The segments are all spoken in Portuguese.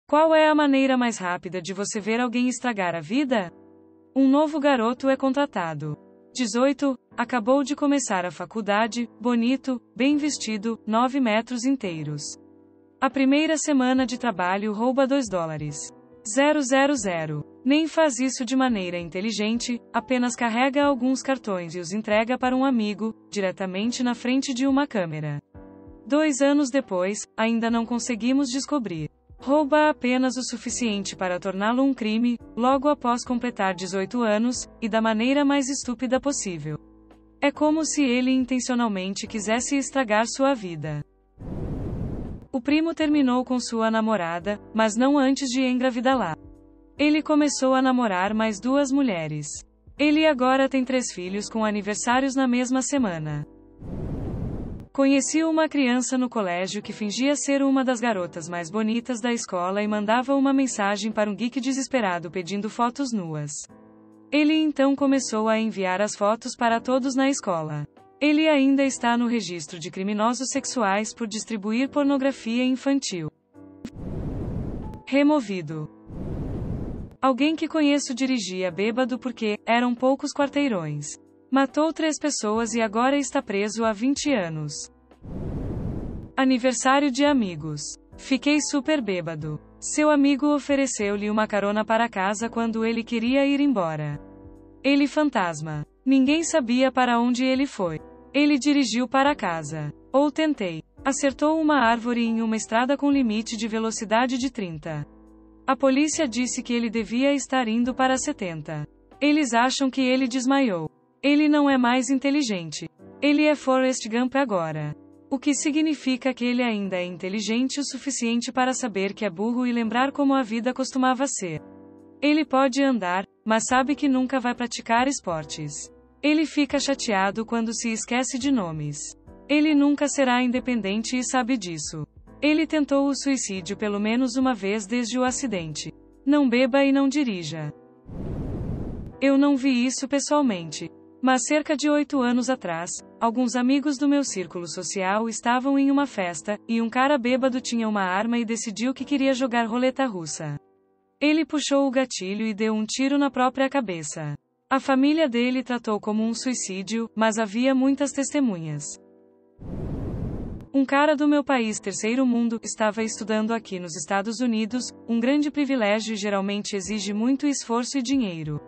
Qual é a maneira mais rápida de você ver alguém estragar a vida? Um novo garoto é contratado. 18, acabou de começar a faculdade, bonito, bem vestido, 9 metros inteiros. A primeira semana de trabalho rouba $2. 000. Nem faz isso de maneira inteligente, apenas carrega alguns cartões e os entrega para um amigo, diretamente na frente de uma câmera. 2 anos depois, ainda não conseguimos descobrir. Rouba apenas o suficiente para torná-lo um crime, logo após completar 18 anos, e da maneira mais estúpida possível. É como se ele intencionalmente quisesse estragar sua vida. O primo terminou com sua namorada, mas não antes de engravidá-la. Ele começou a namorar mais 2 mulheres. Ele agora tem 3 filhos com aniversários na mesma semana. Conheci uma criança no colégio que fingia ser uma das garotas mais bonitas da escola e mandava uma mensagem para um geek desesperado pedindo fotos nuas. Ele então começou a enviar as fotos para todos na escola. Ele ainda está no registro de criminosos sexuais por distribuir pornografia infantil. Removido. Alguém que conheço dirigia bêbado porque eram poucos quarteirões. Matou 3 pessoas e agora está preso há 20 anos. Aniversário de amigos. Fiquei super bêbado. Seu amigo ofereceu-lhe uma carona para casa quando ele queria ir embora. Ele fantasma. Ninguém sabia para onde ele foi. Ele dirigiu para casa. Ou tentei. Acertou uma árvore em uma estrada com limite de velocidade de 30. A polícia disse que ele devia estar indo para 70. Eles acham que ele desmaiou. Ele não é mais inteligente. Ele é Forrest Gump agora. O que significa que ele ainda é inteligente o suficiente para saber que é burro e lembrar como a vida costumava ser. Ele pode andar, mas sabe que nunca vai praticar esportes. Ele fica chateado quando se esquece de nomes. Ele nunca será independente e sabe disso. Ele tentou o suicídio pelo menos uma vez desde o acidente. Não beba e não dirija. Eu não vi isso pessoalmente. Mas cerca de 8 anos atrás, alguns amigos do meu círculo social estavam em uma festa, e um cara bêbado tinha uma arma e decidiu que queria jogar roleta russa. Ele puxou o gatilho e deu um tiro na própria cabeça. A família dele tratou como um suicídio, mas havia muitas testemunhas. Um cara do meu país terceiro mundo estava estudando aqui nos Estados Unidos, um grande privilégio e geralmente exige muito esforço e dinheiro.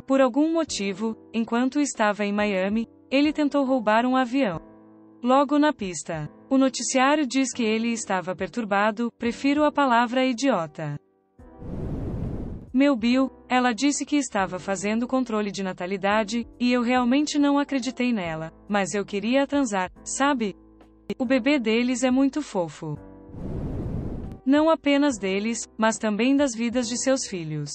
Por algum motivo, enquanto estava em Miami, ele tentou roubar um avião. Logo na pista, o noticiário diz que ele estava perturbado, prefiro a palavra idiota. Meu Bill, ela disse que estava fazendo controle de natalidade, e eu realmente não acreditei nela, mas eu queria transar, sabe? O bebê deles é muito fofo. Não apenas deles, mas também das vidas de seus filhos.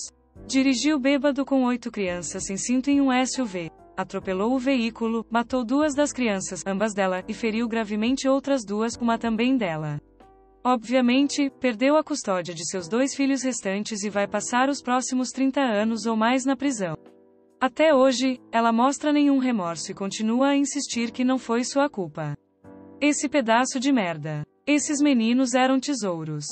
Dirigiu bêbado com 8 crianças sem cinto em um SUV. Atropelou o veículo, matou 2 das crianças, ambas dela, e feriu gravemente outras 2, uma também dela. Obviamente, perdeu a custódia de seus 2 filhos restantes e vai passar os próximos 30 anos ou mais na prisão. Até hoje, ela mostra nenhum remorso e continua a insistir que não foi sua culpa. Esse pedaço de merda. Esses meninos eram tesouros.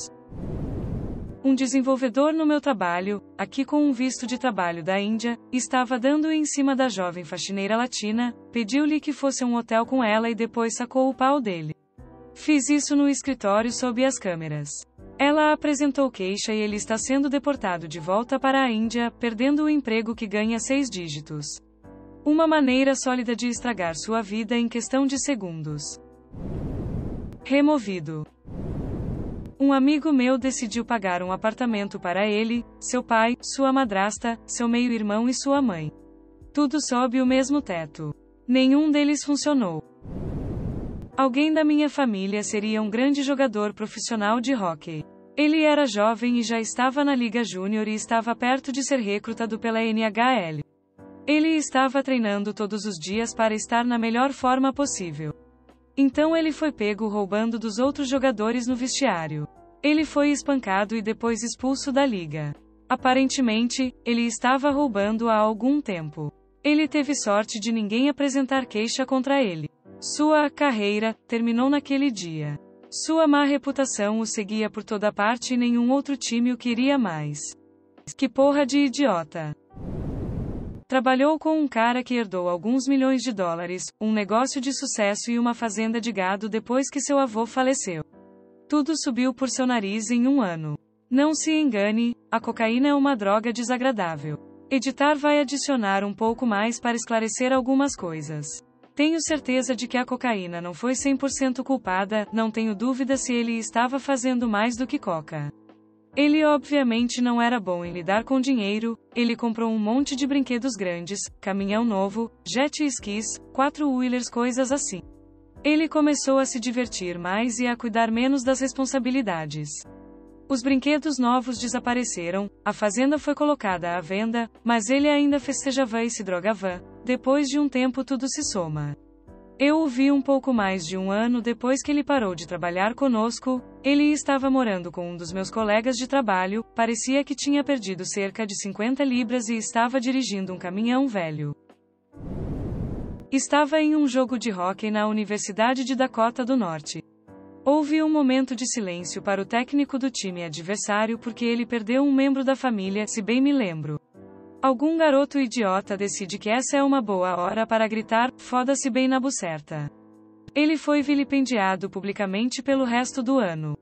Um desenvolvedor no meu trabalho, aqui com um visto de trabalho da Índia, estava dando em cima da jovem faxineira latina, pediu-lhe que fosse um hotel com ela e depois sacou o pau dele. Fiz isso no escritório sob as câmeras. Ela apresentou queixa e ele está sendo deportado de volta para a Índia, perdendo o emprego que ganha 6 dígitos. Uma maneira sólida de estragar sua vida em questão de segundos. Removido. Um amigo meu decidiu pagar um apartamento para ele, seu pai, sua madrasta, seu meio-irmão e sua mãe. Tudo sob o mesmo teto. Nenhum deles funcionou. Alguém da minha família seria um grande jogador profissional de hóquei. Ele era jovem e já estava na Liga Júnior e estava perto de ser recrutado pela NHL. Ele estava treinando todos os dias para estar na melhor forma possível. Então ele foi pego roubando dos outros jogadores no vestiário. Ele foi espancado e depois expulso da liga. Aparentemente, ele estava roubando há algum tempo. Ele teve sorte de ninguém apresentar queixa contra ele. Sua carreira terminou naquele dia. Sua má reputação o seguia por toda parte e nenhum outro time o queria mais. Que porra de idiota. Trabalhou com um cara que herdou alguns milhões de dólares, um negócio de sucesso e uma fazenda de gado depois que seu avô faleceu. Tudo subiu por seu nariz em um ano. Não se engane, a cocaína é uma droga desagradável. Editar vai adicionar um pouco mais para esclarecer algumas coisas. Tenho certeza de que a cocaína não foi 100% culpada, não tenho dúvida se ele estava fazendo mais do que coca. Ele obviamente não era bom em lidar com dinheiro, ele comprou um monte de brinquedos grandes, caminhão novo, jet skis, 4-wheelers, coisas assim. Ele começou a se divertir mais e a cuidar menos das responsabilidades. Os brinquedos novos desapareceram, a fazenda foi colocada à venda, mas ele ainda festejava e se drogava. Depois de um tempo tudo se soma. Eu o vi um pouco mais de um ano depois que ele parou de trabalhar conosco. Ele estava morando com um dos meus colegas de trabalho, parecia que tinha perdido cerca de 50 libras e estava dirigindo um caminhão velho. Estava em um jogo de hóquei na Universidade de Dakota do Norte. Houve um momento de silêncio para o técnico do time adversário porque ele perdeu um membro da família, se bem me lembro. Algum garoto idiota decide que essa é uma boa hora para gritar, foda-se bem na buceta. Ele foi vilipendiado publicamente pelo resto do ano.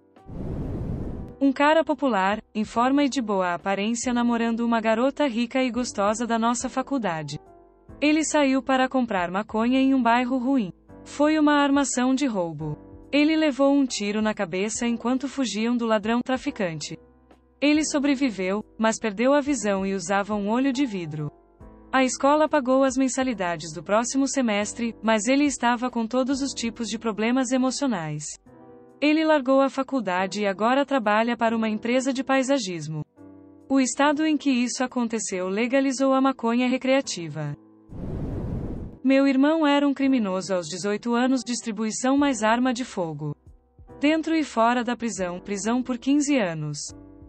Um cara popular, em forma e de boa aparência namorando uma garota rica e gostosa da nossa faculdade. Ele saiu para comprar maconha em um bairro ruim. Foi uma armação de roubo. Ele levou um tiro na cabeça enquanto fugiam do ladrão traficante. Ele sobreviveu, mas perdeu a visão e usava um olho de vidro. A escola pagou as mensalidades do próximo semestre, mas ele estava com todos os tipos de problemas emocionais. Ele largou a faculdade e agora trabalha para uma empresa de paisagismo. O estado em que isso aconteceu legalizou a maconha recreativa. Meu irmão era um criminoso aos 18 anos, distribuição mais arma de fogo. Dentro e fora da prisão por 15 anos.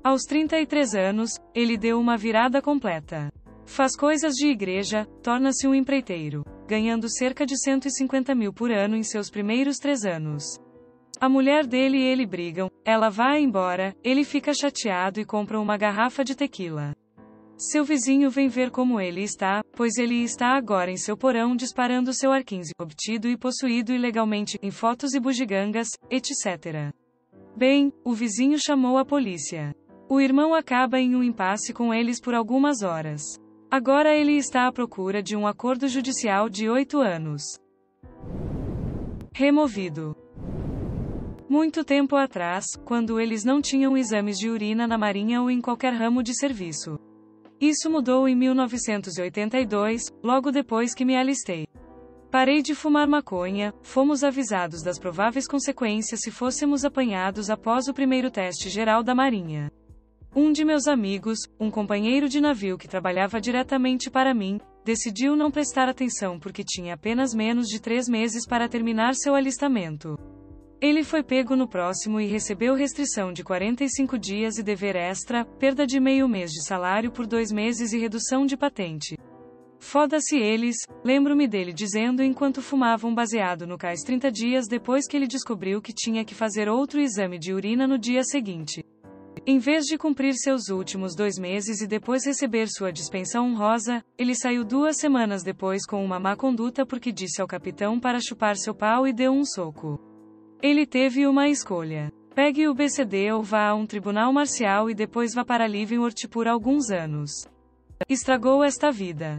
Aos 33 anos, ele deu uma virada completa. Faz coisas de igreja, torna-se um empreiteiro, ganhando cerca de 150 mil por ano em seus primeiros 3 anos. A mulher dele e ele brigam, ela vai embora, ele fica chateado e compra uma garrafa de tequila. Seu vizinho vem ver como ele está, pois ele está agora em seu porão disparando seu AR-15, obtido e possuído ilegalmente, em fotos e bugigangas, etc. Bem, o vizinho chamou a polícia. O irmão acaba em um impasse com eles por algumas horas. Agora ele está à procura de um acordo judicial de 8 anos. Removido. Muito tempo atrás, quando eles não tinham exames de urina na marinha ou em qualquer ramo de serviço. Isso mudou em 1982, logo depois que me alistei. Parei de fumar maconha, fomos avisados das prováveis consequências se fôssemos apanhados após o primeiro teste geral da marinha. Um de meus amigos, um companheiro de navio que trabalhava diretamente para mim, decidiu não prestar atenção porque tinha apenas menos de 3 meses para terminar seu alistamento. Ele foi pego no próximo e recebeu restrição de 45 dias e dever extra, perda de meio mês de salário por 2 meses e redução de patente. Foda-se eles, lembro-me dele dizendo enquanto fumava um baseado no cais 30 dias depois que ele descobriu que tinha que fazer outro exame de urina no dia seguinte. Em vez de cumprir seus últimos 2 meses e depois receber sua dispensa honrosa, ele saiu 2 semanas depois com uma má conduta porque disse ao capitão para chupar seu pau e deu um soco. Ele teve uma escolha. Pegue o BCD ou vá a um tribunal marcial e depois vá para Leavenworth por alguns anos. Estragou esta vida.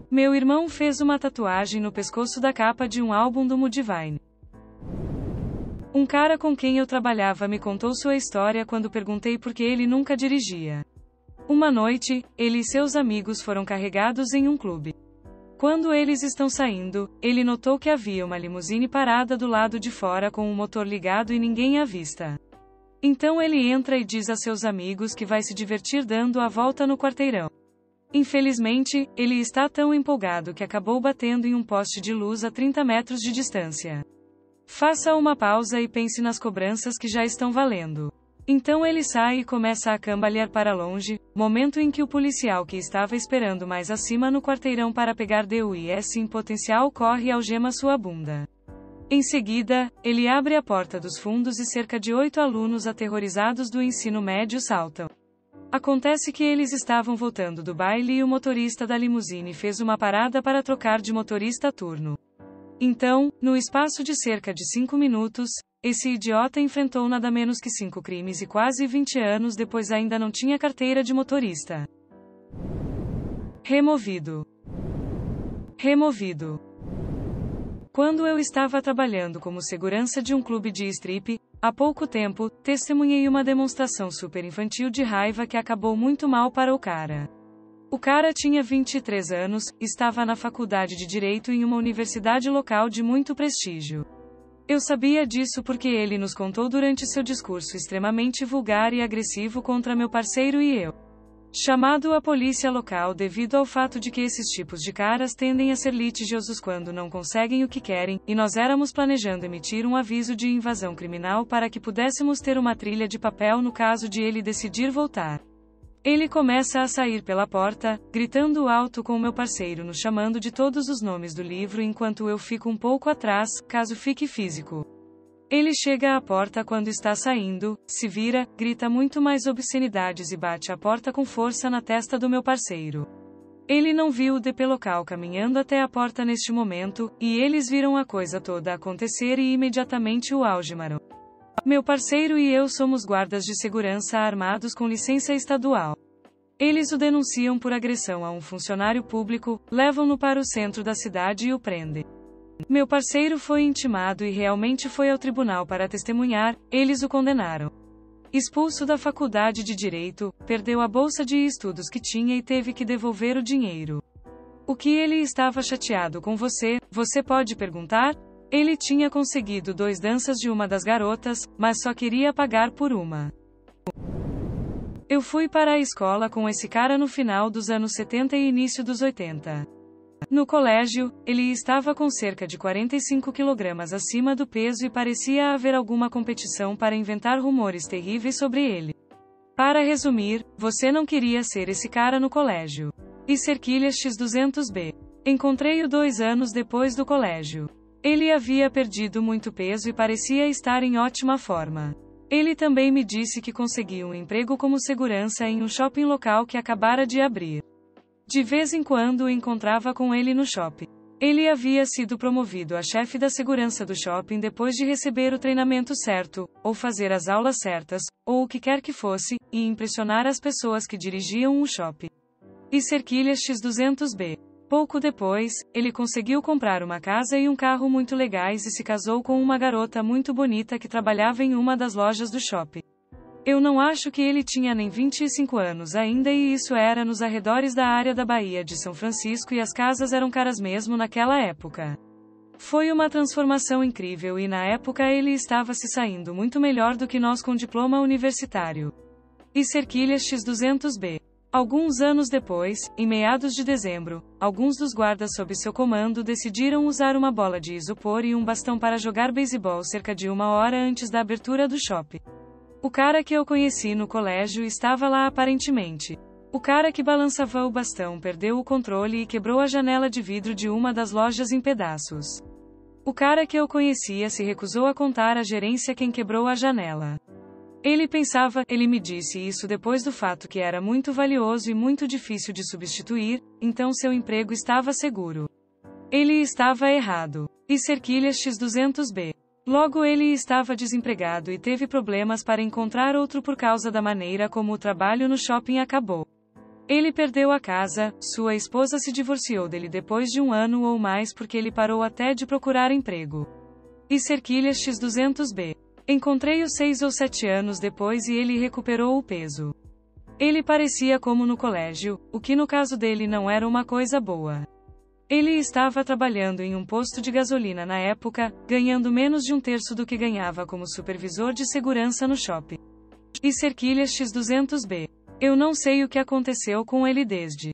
Meu irmão fez uma tatuagem no pescoço da capa de um álbum do Mudvayne. Um cara com quem eu trabalhava me contou sua história quando perguntei por que ele nunca dirigia. Uma noite, ele e seus amigos foram carregados em um clube. Quando eles estão saindo, ele notou que havia uma limusine parada do lado de fora com o motor ligado e ninguém à vista. Então ele entra e diz a seus amigos que vai se divertir dando a volta no quarteirão. Infelizmente, ele está tão empolgado que acabou batendo em um poste de luz a 30 metros de distância. Faça uma pausa e pense nas cobranças que já estão valendo. Então ele sai e começa a cambalear para longe, momento em que o policial que estava esperando mais acima no quarteirão para pegar DUIs em potencial corre e algema sua bunda. Em seguida, ele abre a porta dos fundos e cerca de 8 alunos aterrorizados do ensino médio saltam. Acontece que eles estavam voltando do baile e o motorista da limusine fez uma parada para trocar de motorista a turno. Então, no espaço de cerca de 5 minutos, esse idiota enfrentou nada menos que 5 crimes e quase 20 anos depois ainda não tinha carteira de motorista. Removido. Removido. Quando eu estava trabalhando como segurança de um clube de strip, há pouco tempo, testemunhei uma demonstração super infantil de raiva que acabou muito mal para o cara. O cara tinha 23 anos, estava na faculdade de Direito em uma universidade local de muito prestígio. Eu sabia disso porque ele nos contou durante seu discurso extremamente vulgar e agressivo contra meu parceiro e eu. Chamado a polícia local devido ao fato de que esses tipos de caras tendem a ser litigiosos quando não conseguem o que querem, e nós éramos planejando emitir um aviso de invasão criminal para que pudéssemos ter uma trilha de papel no caso de ele decidir voltar. Ele começa a sair pela porta, gritando alto com meu parceiro nos chamando de todos os nomes do livro enquanto eu fico um pouco atrás, caso fique físico. Ele chega à porta quando está saindo, se vira, grita muito mais obscenidades e bate a porta com força na testa do meu parceiro. Ele não viu o DP local caminhando até a porta neste momento, e eles viram a coisa toda acontecer e imediatamente o algemaram. Meu parceiro e eu somos guardas de segurança armados com licença estadual. Eles o denunciam por agressão a um funcionário público, levam-no para o centro da cidade e o prendem. Meu parceiro foi intimado e realmente foi ao tribunal para testemunhar, eles o condenaram. Expulso da faculdade de Direito, perdeu a bolsa de estudos que tinha e teve que devolver o dinheiro. O que ele estava chateado com você, você pode perguntar? Ele tinha conseguido 2 danças de uma das garotas, mas só queria pagar por uma. Eu fui para a escola com esse cara no final dos anos 70 e início dos 80. No colégio, ele estava com cerca de 45 kg acima do peso e parecia haver alguma competição para inventar rumores terríveis sobre ele. Para resumir, você não queria ser esse cara no colégio. E Cerquilhas X200B. Encontrei-o 2 anos depois do colégio. Ele havia perdido muito peso e parecia estar em ótima forma. Ele também me disse que conseguiu um emprego como segurança em um shopping local que acabara de abrir. De vez em quando o encontrava com ele no shopping. Ele havia sido promovido a chefe da segurança do shopping depois de receber o treinamento certo, ou fazer as aulas certas, ou o que quer que fosse, e impressionar as pessoas que dirigiam o shopping. E Cerquilhas X200B. Pouco depois, ele conseguiu comprar uma casa e um carro muito legais e se casou com uma garota muito bonita que trabalhava em uma das lojas do shopping. Eu não acho que ele tinha nem 25 anos ainda e isso era nos arredores da área da Baía de São Francisco e as casas eram caras mesmo naquela época. Foi uma transformação incrível e na época ele estava se saindo muito melhor do que nós com diploma universitário. E Cerquilhas X200B. Alguns anos depois, em meados de dezembro, alguns dos guardas sob seu comando decidiram usar uma bola de isopor e um bastão para jogar beisebol cerca de 1 hora antes da abertura do shopping. O cara que eu conheci no colégio estava lá aparentemente. O cara que balançava o bastão perdeu o controle e quebrou a janela de vidro de uma das lojas em pedaços. O cara que eu conhecia se recusou a contar à gerência quem quebrou a janela. Ele me disse isso depois do fato que era muito valioso e muito difícil de substituir, então seu emprego estava seguro. Ele estava errado. E Cerquilhas X200B. Logo ele estava desempregado e teve problemas para encontrar outro por causa da maneira como o trabalho no shopping acabou. Ele perdeu a casa, sua esposa se divorciou dele depois de 1 ano ou mais porque ele parou até de procurar emprego. E Cerquilhas X200B. Encontrei-o 6 ou 7 anos depois e ele recuperou o peso. Ele parecia como no colégio, o que no caso dele não era uma coisa boa. Ele estava trabalhando em um posto de gasolina na época, ganhando menos de 1/3 do que ganhava como supervisor de segurança no shopping. E Cerquilhas X200B. Eu não sei o que aconteceu com ele desde